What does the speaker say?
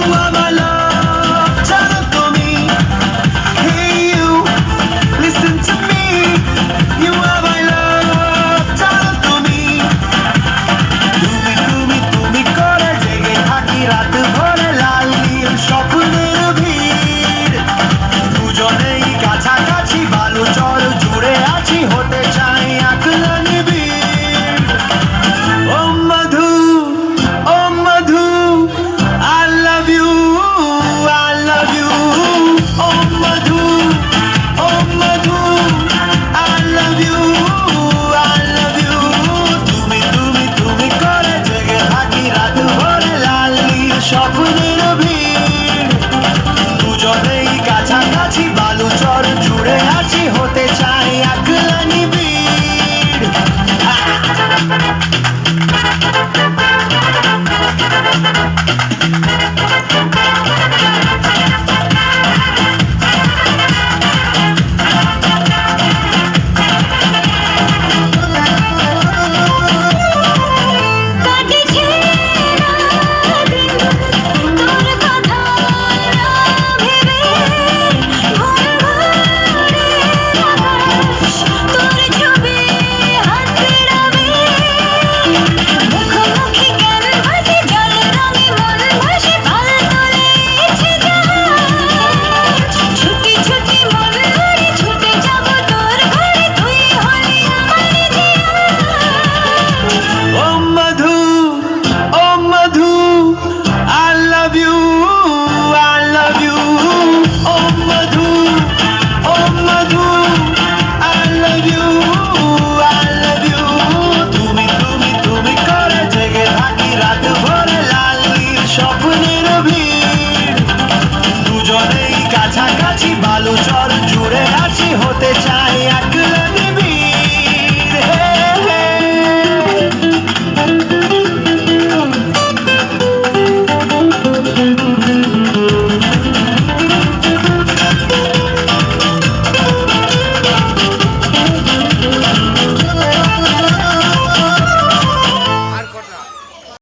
You are my love, জানো তুমি। Hey you, listen to me. You are my love, জানো তুমি। তুমি করে জেগে থাকি রাত ভরে লাল নীল স্বপ্নের ভিড়। দুজনেই কাছাকাছি বালু চর জুড়ে আছি হতে চাই একলা নিবিড়। ও মধু, ও মধু, I love you, I love you. O Madhu, O Madhu, I love you, I love you. তুমি করে জেগে থাকি রাত ভরে লাল নীল স্বপ্নের ভিড়। দুজনেই কাছাকাছি বালু চর জুড়ে আছি হতে চাই একলা নিবিড়।